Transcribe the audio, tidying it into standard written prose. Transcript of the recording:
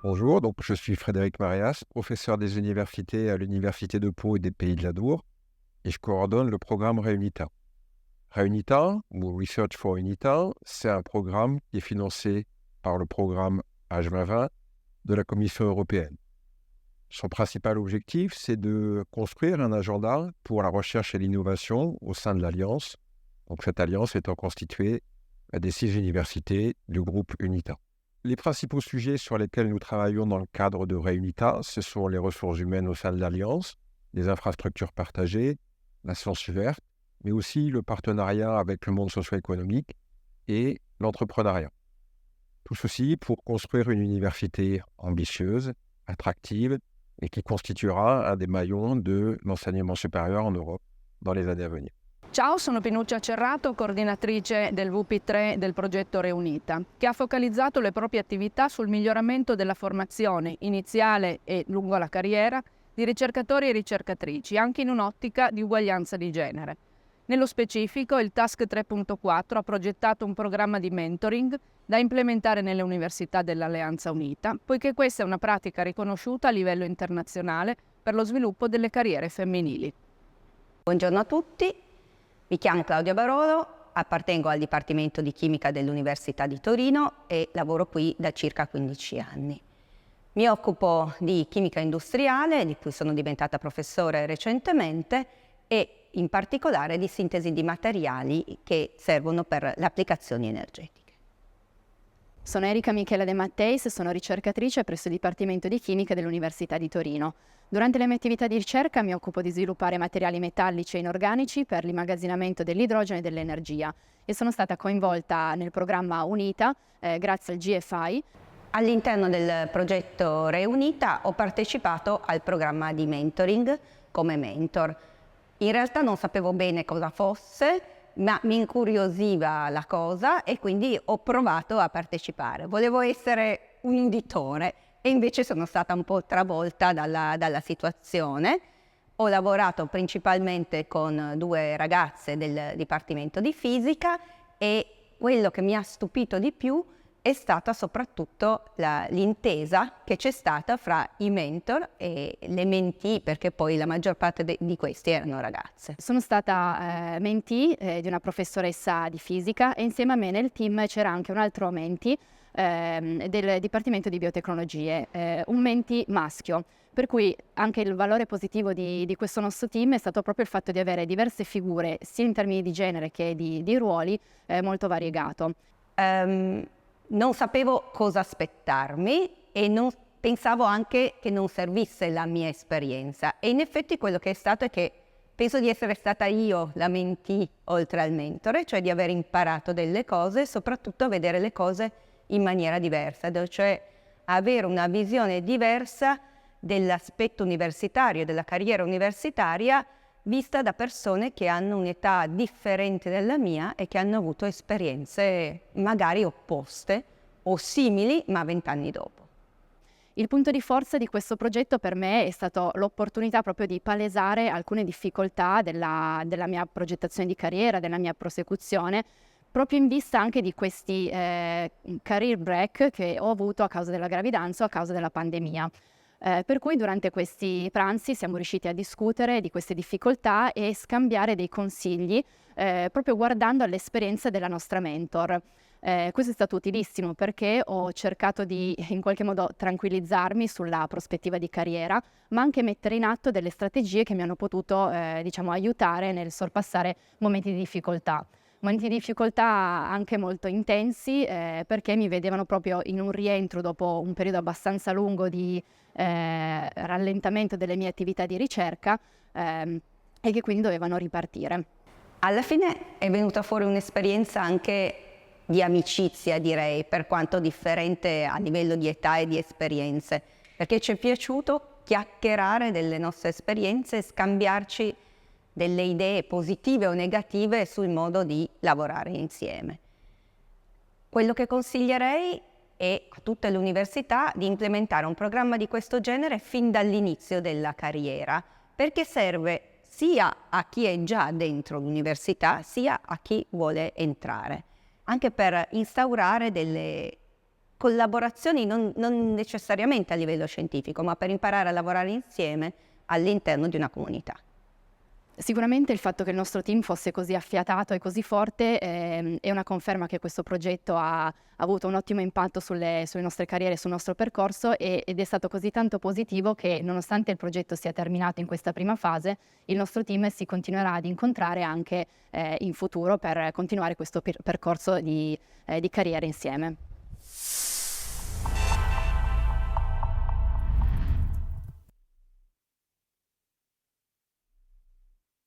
Bonjour, donc je suis Frédéric Marias, professeur des universités à l'Université de Pau et des Pays de l'Adour, et je coordonne le programme Réunita. Réunita, ou Research for Unita, c'est un programme qui est financé par le programme H2020 de la Commission européenne. Son principal objectif, c'est de construire un agenda pour la recherche et l'innovation au sein de l'Alliance. Donc cette alliance étant constituée des 6 universités du groupe UNITA. Les principaux sujets sur lesquels nous travaillons dans le cadre de Réunita, ce sont les ressources humaines au sein de l'Alliance, les infrastructures partagées, la science verte, mais aussi le partenariat avec le monde socio-économique et l'entrepreneuriat. Tout ceci pour construire une université ambitieuse, attractive et qui constituera un des maillons de l'enseignement supérieur en Europe dans les années à venir. Ciao, sono Pinuccia Cerrato, coordinatrice del VP3 del progetto Reunita, che ha focalizzato le proprie attività sul miglioramento della formazione iniziale e lungo la carriera di ricercatori e ricercatrici, anche in un'ottica di uguaglianza di genere. Nello specifico, il Task 3.4 ha progettato un programma di mentoring da implementare nelle università dell'Alleanza Unita, poiché questa è una pratica riconosciuta a livello internazionale per lo sviluppo delle carriere femminili. Buongiorno a tutti, mi chiamo Claudia Barolo, appartengo al Dipartimento di Chimica dell'Università di Torino e lavoro qui da circa 15 anni. Mi occupo di chimica industriale, di cui sono diventata professore recentemente, e in particolare di sintesi di materiali che servono per le applicazioni energetiche. Sono Erika Michela De Matteis, sono ricercatrice presso il Dipartimento di Chimica dell'Università di Torino. Durante le mie attività di ricerca mi occupo di sviluppare materiali metallici e inorganici per l'immagazzinamento dell'idrogeno e dell'energia e sono stata coinvolta nel programma UNITA grazie al GFI. All'interno del progetto Reunita ho partecipato al programma di mentoring come mentor. In realtà non sapevo bene cosa fosse, ma mi incuriosiva la cosa e quindi ho provato a partecipare. Volevo essere un uditore e invece sono stata un po' travolta dalla situazione. Ho lavorato principalmente con 2 ragazze del Dipartimento di Fisica e quello che mi ha stupito di più è stata soprattutto l'intesa che c'è stata fra i mentor e le mentee, perché poi la maggior parte di questi erano ragazze. Sono stata mentee di una professoressa di fisica e insieme a me nel team c'era anche un altro mentee del Dipartimento di Biotecnologie, un mentee maschio. Per cui anche il valore positivo di questo nostro team è stato proprio il fatto di avere diverse figure, sia in termini di genere che di ruoli, molto variegato. Non sapevo cosa aspettarmi e pensavo anche che non servisse la mia esperienza e in effetti quello che è stato è che penso di essere stata io la mentee oltre al mentore, cioè di aver imparato delle cose e soprattutto a vedere le cose in maniera diversa, cioè avere una visione diversa dell'aspetto universitario, della carriera universitaria vista da persone che hanno un'età differente dalla mia e che hanno avuto esperienze magari opposte o simili ma 20 anni dopo. Il punto di forza di questo progetto per me è stato l'opportunità proprio di palesare alcune difficoltà della mia progettazione di carriera, della mia prosecuzione, proprio in vista anche di questi career break che ho avuto a causa della gravidanza o a causa della pandemia. Per cui durante questi pranzi siamo riusciti a discutere di queste difficoltà e scambiare dei consigli proprio guardando all'esperienza della nostra mentor. Questo è stato utilissimo perché ho cercato di in qualche modo tranquillizzarmi sulla prospettiva di carriera, ma anche mettere in atto delle strategie che mi hanno potuto aiutare nel sorpassare momenti di difficoltà. Momenti di difficoltà anche molto intensi perché mi vedevano proprio in un rientro dopo un periodo abbastanza lungo di rallentamento delle mie attività di ricerca e che quindi dovevano ripartire. Alla fine è venuta fuori un'esperienza anche di amicizia, direi, per quanto differente a livello di età e di esperienze, perché ci è piaciuto chiacchierare delle nostre esperienze e scambiarci delle idee positive o negative sul modo di lavorare insieme. Quello che consiglierei è a tutte le università di implementare un programma di questo genere fin dall'inizio della carriera, perché serve sia a chi è già dentro l'università, sia a chi vuole entrare, anche per instaurare delle collaborazioni non necessariamente a livello scientifico, ma per imparare a lavorare insieme all'interno di una comunità. Sicuramente il fatto che il nostro team fosse così affiatato e così forte è una conferma che questo progetto ha avuto un ottimo impatto sulle nostre carriere, sul nostro percorso ed è stato così tanto positivo che, nonostante il progetto sia terminato in questa prima fase, il nostro team si continuerà ad incontrare anche in futuro per continuare questo percorso di carriera insieme.